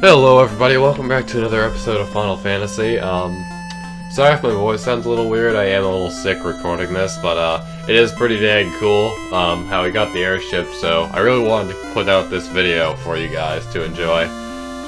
Hello everybody, welcome back to another episode of Final Fantasy. Sorry if my voice sounds a little weird, I am a little sick recording this, but it is pretty dang cool, how we got the airship, so I really wanted to put out this video for you guys to enjoy.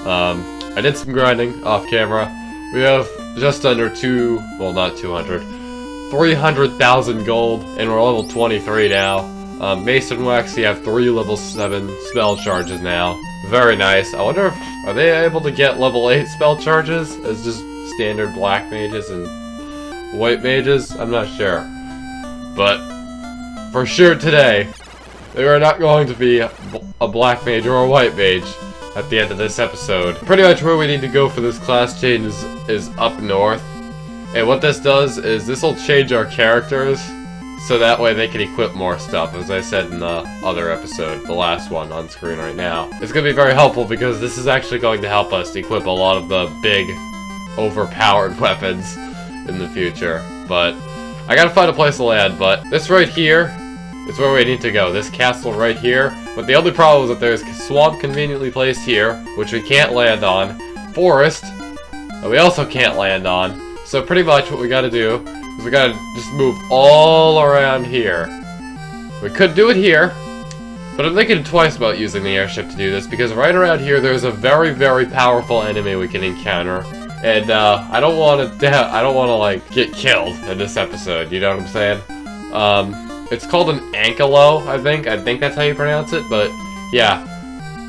I did some grinding off camera. We have just under 300,000 gold, and we're level 23 now. Mason Wax, you have 3 level 7 spell charges now. Very nice. I wonder if, are they able to get level 8 spell charges as just standard black mages and white mages? I'm not sure. But, for sure today, they are not going to be a black mage or a white mage at the end of this episode. Pretty much where we need to go for this class change is up north. And what this does is this will change our characters so that way they can equip more stuff, as I said in the other episode, the last one on screen right now. It's going to be very helpful because this is actually going to help us equip a lot of the big, overpowered weapons in the future. But I gotta find a place to land, but this right here is where we need to go. This castle right here. But the only problem is that there's a swamp conveniently placed here, which we can't land on. Forest, that we also can't land on. So pretty much what we gotta do is we gotta just move all around here. We could do it here, but I'm thinking twice about using the airship to do this, because right around here there's a very, very powerful enemy we can encounter. And I don't want to like get killed in this episode, you know what I'm saying? It's called an Ankylo, I think that's how you pronounce it, but yeah.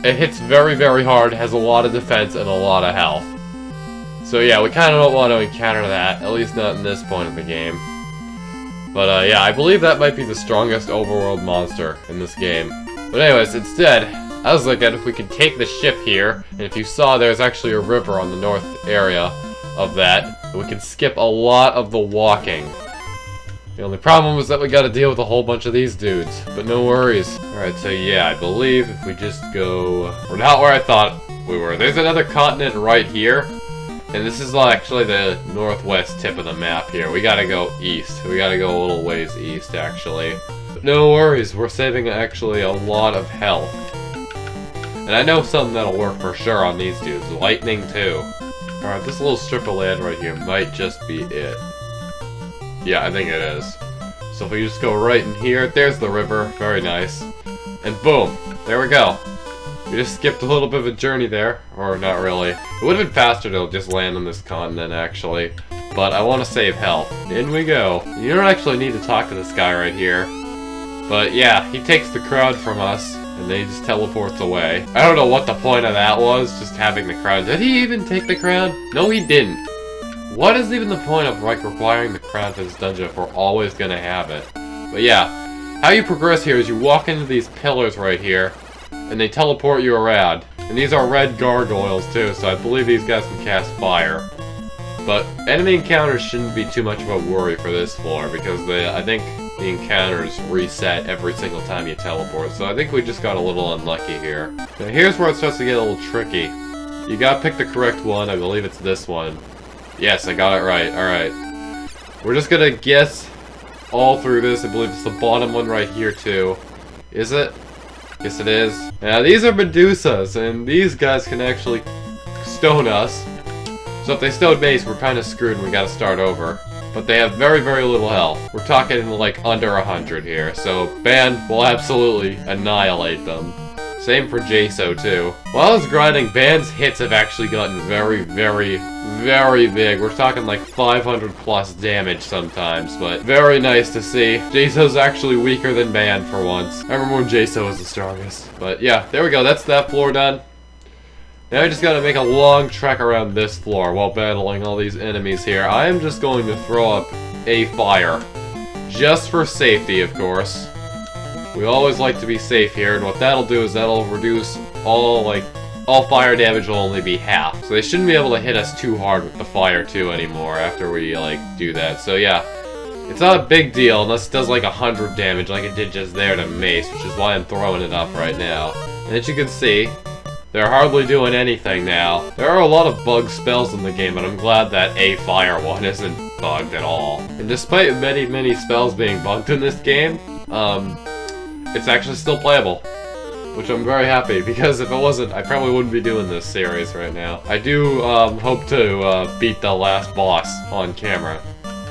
It hits very, very hard, has a lot of defense and a lot of health. So yeah, we kind of don't want to encounter that, at least not in this point of the game. But yeah, I believe that might be the strongest overworld monster in this game. But anyways, instead, I was looking if we could take the ship here, and if you saw there's actually a river on the north area of that, we can skip a lot of the walking. The only problem is that we gotta deal with a whole bunch of these dudes, but no worries. Alright, so yeah, I believe if we just go... We're not where I thought we were. There's another continent right here. And this is actually the northwest tip of the map here. We gotta go east. We gotta go a little ways east, actually. But no worries, we're saving actually a lot of health. And I know something that'll work for sure on these dudes. Lightning, too. Alright, this little strip of land right here might just be it. Yeah, I think it is. So if we just go right in here, there's the river. Very nice. And boom! There we go. We just skipped a little bit of a journey there, or not really. It would have been faster to just land on this continent, actually. But I want to save health. In we go. You don't actually need to talk to this guy right here. But yeah, he takes the crown from us, and then he just teleports away. I don't know what the point of that was, just having the crown. Did he even take the crown? No, he didn't. What is even the point of, like, requiring the crown for this dungeon if we're always gonna have it? But yeah, how you progress here is you walk into these pillars right here, and they teleport you around. And these are red gargoyles too, so I believe these guys can cast fire. But enemy encounters shouldn't be too much of a worry for this floor, because I think the encounters reset every single time you teleport. So I think we just got a little unlucky here. Now here's where it starts to get a little tricky. You gotta pick the correct one, I believe it's this one. Yes, I got it right, alright. We're just gonna guess all through this. I believe it's the bottom one right here too. Is it? Yes, it is. Now, these are Medusas, and these guys can actually stone us. So if they stone base, we're kind of screwed and we gotta start over. But they have very, very little health. We're talking like under 100 here, so Ban will absolutely annihilate them. Same for Jaso, too. While I was grinding, Ban's hits have actually gotten very, very, very big. We're talking like 500 plus damage sometimes, but very nice to see. Jaso's actually weaker than Ban for once. I remember when Jaso was the strongest. But yeah, there we go. That's that floor done. Now I just gotta make a long trek around this floor while battling all these enemies here. I am just going to throw up a fire. Just for safety, of course. We always like to be safe here, and what that'll do is that'll reduce all fire damage will only be half. So they shouldn't be able to hit us too hard with the fire too anymore after we do that. So yeah, it's not a big deal unless it does like 100 damage like it did just there to Mace, which is why I'm throwing it up right now. And as you can see, they're hardly doing anything now. There are a lot of bug spells in the game, but I'm glad that a fire one isn't bugged at all. And despite many, many spells being bugged in this game, it's actually still playable. which I'm very happy, because if it wasn't, I probably wouldn't be doing this series right now. I do hope to beat the last boss on camera,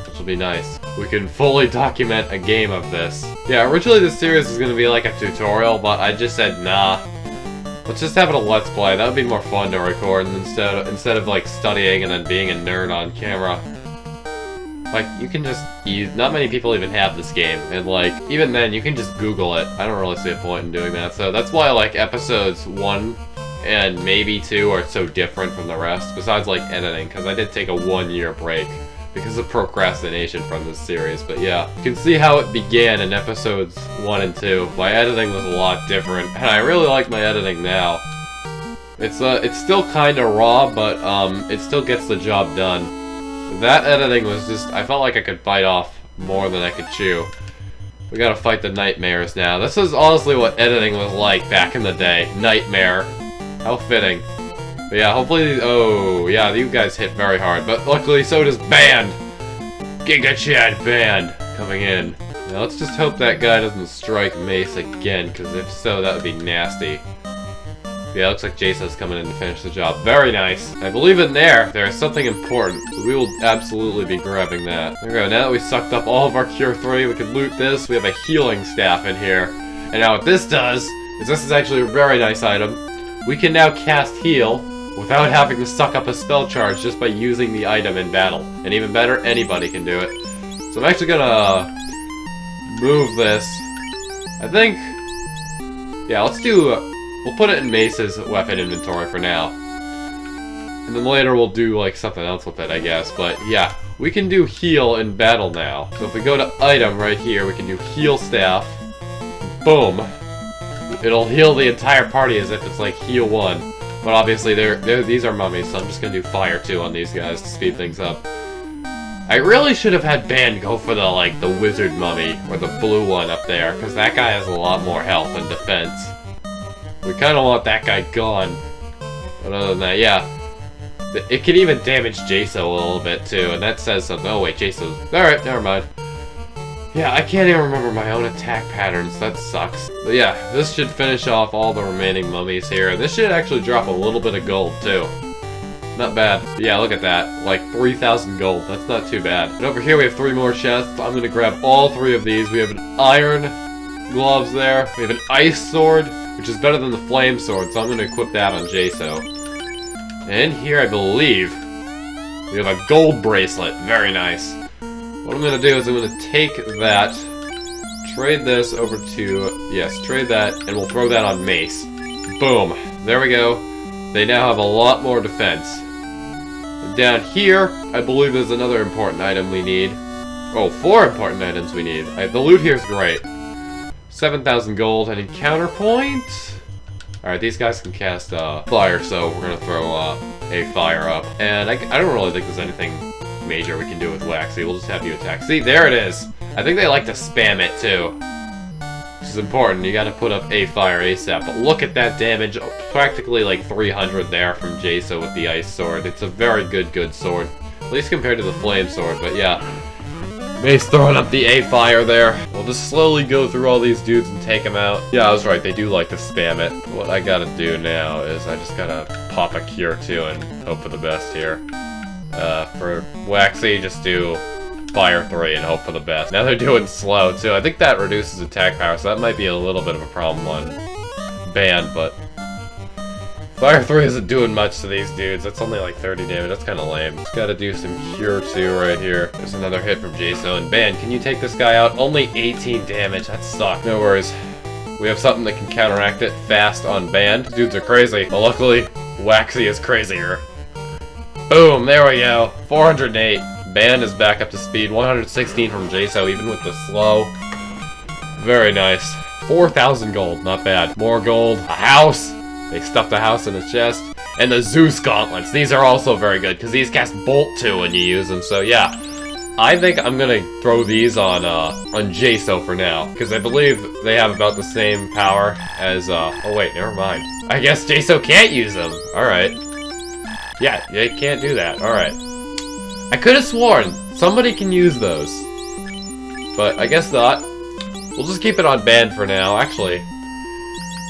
which will be nice. We can fully document a game of this. Yeah, originally this series was going to be like a tutorial, but I just said, nah. Let's just have it a Let's Play. That would be more fun to record instead of like studying and then being a nerd on camera. Like, you can just not many people even have this game, and like, even then, you can just Google it. I don't really see a point in doing that, so that's why like episodes 1 and maybe 2 are so different from the rest, besides like editing, because I did take a 1-year break because of procrastination from this series. But yeah, you can see how it began in episodes 1 and 2. My editing was a lot different, and I really like my editing now. It's still kinda raw, but it still gets the job done. That editing was just, I felt like I could bite off more than I could chew. We gotta fight the nightmares now. This is honestly what editing was like back in the day. Nightmare. How fitting. But yeah, hopefully, oh yeah, you guys hit very hard, but luckily so does Band! Giga Chad Band coming in. Now let's just hope that guy doesn't strike Mace again, because if so, that would be nasty. Yeah, looks like Jason's coming in to finish the job. Very nice. I believe in there is something important, so we will absolutely be grabbing that. There we go. Now that we sucked up all of our Cure 3, we can loot this. We have a healing staff in here. And now what this does, is this is actually a very nice item. We can now cast heal without having to suck up a spell charge just by using the item in battle. And even better, anybody can do it. So I'm actually gonna move this. I think, yeah, let's do... We'll put it in Mace's weapon inventory for now. And then later we'll do like something else with it, I guess. But yeah, we can do heal in battle now. So if we go to item right here, we can do heal staff. Boom. It'll heal the entire party as if it's like heal 1. But obviously these are mummies, so I'm just gonna do fire 2 on these guys to speed things up. I really should have had Band go for the wizard mummy, or the blue one up there, because that guy has a lot more health and defense. We kind of want that guy gone. But other than that, yeah. It can even damage Jaso a little bit, too. And that says something. Oh, wait, Jaso's... Alright, never mind. Yeah, I can't even remember my own attack patterns. That sucks. But yeah, this should finish off all the remaining mummies here. This should actually drop a little bit of gold, too. Not bad. But yeah, look at that. Like, 3,000 gold. That's not too bad. And over here, we have 3 more chests. I'm going to grab all 3 of these. We have an iron gloves there. We have an ice sword, which is better than the flame sword, so I'm going to equip that on Jaso. And here, I believe, we have a gold bracelet. Very nice. What I'm going to do is I'm going to take that, trade this over to, yes, trade that, and we'll throw that on Mace. Boom. There we go. They now have a lot more defense. And down here, I believe there's another important item we need. Oh, 4 important items we need. The loot here is great. 7,000 gold and encounter point. Alright, these guys can cast fire, so we're gonna throw a fire up. And I don't really think there's anything major we can do with Waxy. We'll just have you attack. See, there it is. I think they like to spam it too, which is important. You gotta put up a fire ASAP. But look at that damage. Practically like 300 there from Jaso with the ice sword. It's a very good sword. At least compared to the flame sword, but yeah. Mace throwing up the A fire there. We'll just slowly go through all these dudes and take them out. Yeah, I was right. They do like to spam it. What I gotta do now is I just gotta pop a cure 2 and hope for the best here. For Waxy, just do fire 3 and hope for the best. Now they're doing slow too. I think that reduces attack power, so that might be a little bit of a problem on Band, but Fire 3 isn't doing much to these dudes. That's only like 30 damage. That's kind of lame. Just gotta do some Cure 2 right here. There's another hit from Jaso. And Band, can you take this guy out? Only 18 damage. That sucks. No worries. We have something that can counteract it fast on Band. These dudes are crazy. But luckily, Waxy is crazier. Boom, there we go. 408. Band is back up to speed. 116 from Jaso, even with the slow. Very nice. 4,000 gold. Not bad. More gold. A house. They stuffed the house in his chest. And the Zeus gauntlets. These are also very good, because these cast Bolt 2 when you use them. So yeah, I think I'm gonna throw these on Jaso for now, because I believe they have about the same power as, oh wait, never mind. I guess Jaso can't use them. Alright. Yeah, they can't do that. Alright. I could have sworn somebody can use those. But I guess not. We'll just keep it on Band for now. Actually,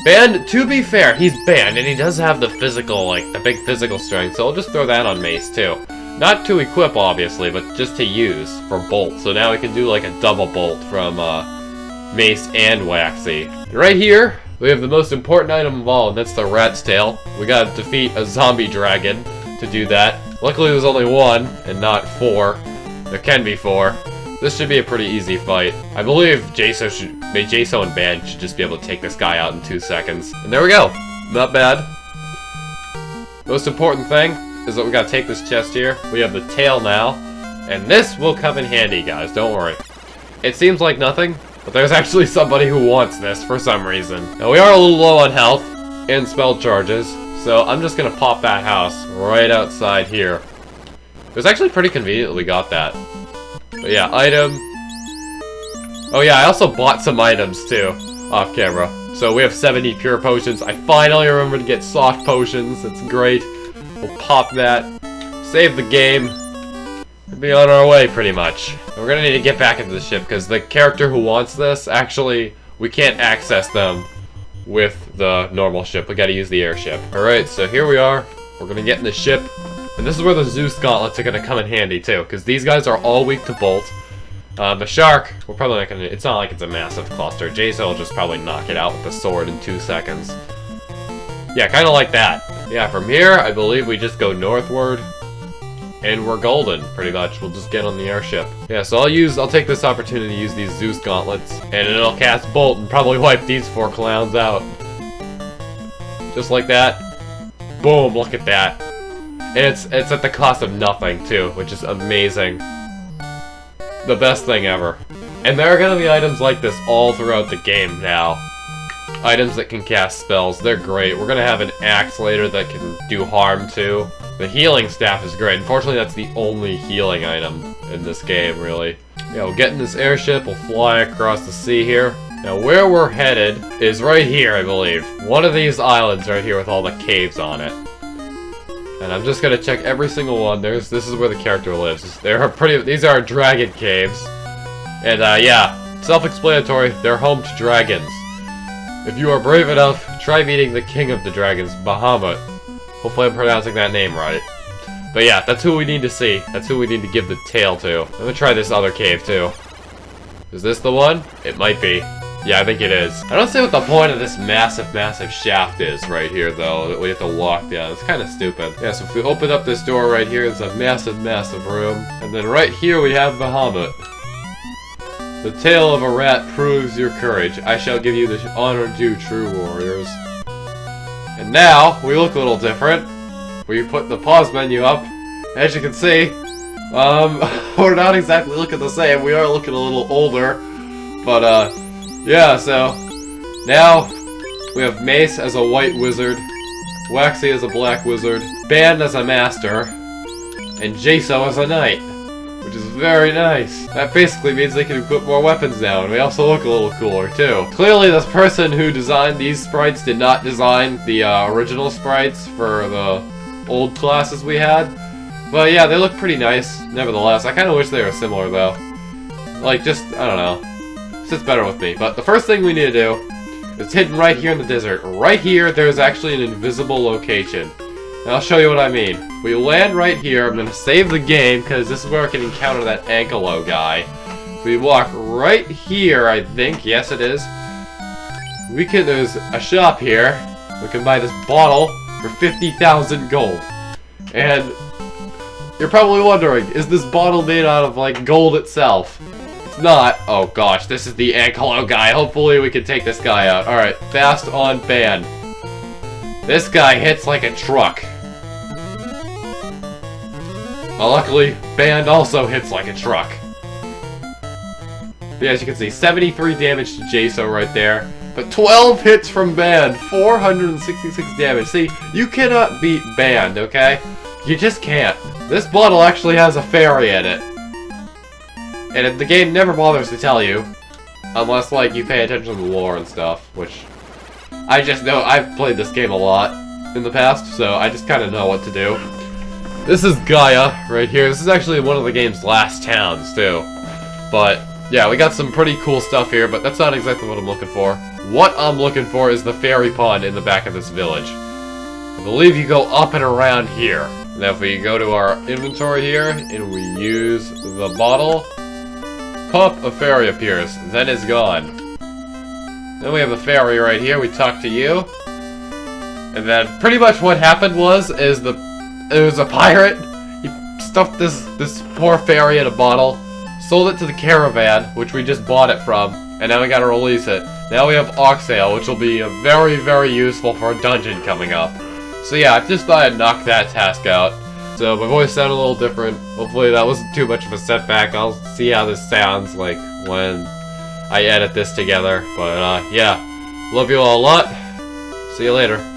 Banned, to be fair, he's banned, and he does have the physical, like, the big physical strength, so I'll just throw that on Mace, too. Not to equip, obviously, but just to use for bolt. So now we can do, like, a double bolt from, Mace and Waxy. And right here, we have the most important item of all, and that's the Rat's Tail. We gotta defeat a zombie dragon to do that. Luckily, there's only one, and not 4. There can be 4. This should be a pretty easy fight. I believe Jaso and Ban should just be able to take this guy out in 2 seconds. And there we go. Not bad. Most important thing is that we gotta take this chest here. We have the tail now. And this will come in handy, guys. Don't worry. It seems like nothing, but there's actually somebody who wants this for some reason. Now, we are a little low on health and spell charges, so I'm just gonna pop that house right outside here. It was actually pretty convenient that we got that. But yeah, item. Oh yeah, I also bought some items too, off camera. So we have 70 pure potions. I finally remembered to get soft potions. That's great. We'll pop that, save the game, and be on our way pretty much. And we're gonna need to get back into the ship because the character who wants this, actually, we can't access them with the normal ship. We gotta use the airship. Alright, so here we are. We're gonna get in the ship. And this is where the Zeus gauntlets are gonna come in handy too, because these guys are all weak to bolt. The shark, we're probably not gonna. It's not like it's a massive cluster. Jason will just probably knock it out with the sword in 2 seconds. Yeah, kind of like that. Yeah, from here, I believe we just go northward, and we're golden, pretty much. We'll just get on the airship. Yeah, so I'll take this opportunity to use these Zeus gauntlets, and it'll cast bolt and probably wipe these 4 clowns out. Just like that. Boom! Look at that. And it's at the cost of nothing, too, which is amazing. The best thing ever. And there are gonna be items like this all throughout the game now. Items that can cast spells, they're great. We're gonna have an axe later that can do harm, too. The healing staff is great. Unfortunately, that's the only healing item in this game, really. Yeah, we'll get in this airship, we'll fly across the sea here. Now, where we're headed is right here, I believe. One of these islands right here with all the caves on it. And I'm just gonna check every single one. This is where the character lives. These are dragon caves. And yeah, self-explanatory, they're home to dragons. If you are brave enough, try meeting the king of the dragons, Bahamut. Hopefully I'm pronouncing that name right. But yeah, that's who we need to see. That's who we need to give the tail to. I'm gonna try this other cave too. Is this the one? It might be. Yeah, I think it is. I don't see what the point of this massive, massive shaft is right here, though, that we have to walk down. It's kind of stupid. Yeah, so if we open up this door right here, it's a massive, massive room. And then right here we have Bahamut. The tale of a rat proves your courage. I shall give you the honor due, true warriors. And now, we look a little different. We put the pause menu up. As you can see, we're not exactly looking the same. We are looking a little older. But, yeah, so now we have Mace as a white wizard, Waxy as a black wizard, Ban as a master, and Jaso as a knight, which is very nice. That basically means they can equip more weapons now, and we also look a little cooler too. Clearly this person who designed these sprites did not design the original sprites for the old classes we had. But yeah, they look pretty nice, nevertheless. I kind of wish they were similar though. Like, just, I don't know. Sits better with me. But the first thing we need to do is hidden right here in the desert. Right here, there's actually an invisible location. And I'll show you what I mean. We land right here. I'm going to save the game because this is where I can encounter that Ankylo guy. We walk right here, I think. Yes, it is. There's a shop here. We can buy this bottle for 50,000 gold. And you're probably wondering, is this bottle made out of, like, gold itself? Not. Oh gosh, this is the Ankylo guy. Hopefully we can take this guy out. Alright, fast on Ban. This guy hits like a truck. Well, luckily, Ban also hits like a truck. Yeah, as you can see, 73 damage to Jaso right there. But 12 hits from Ban. 466 damage. See, you cannot beat Ban, okay? You just can't. This bottle actually has a fairy in it. And the game never bothers to tell you, unless, like, you pay attention to the lore and stuff, which I just know. I've played this game a lot in the past, so I just kind of know what to do. This is Gaia right here. This is actually one of the game's last towns, too. But, yeah, we got some pretty cool stuff here, but that's not exactly what I'm looking for. what I'm looking for is the fairy pond in the back of this village. I believe you go up and around here. Now if we go to our inventory here, and we use the bottle, pop, a fairy appears, then it's gone. Then we have a fairy right here, we talk to you. And then pretty much what happened was, it was a pirate. He stuffed this poor fairy in a bottle, sold it to the caravan, which we just bought it from, and now we gotta release it. Now we have Oxale, which will be very, very useful for a dungeon coming up. So yeah, I just thought I'd knock that task out. So my voice sounded a little different. Hopefully that wasn't too much of a setback. I'll see how this sounds like when I edit this together. But yeah, love you all a lot. See you later.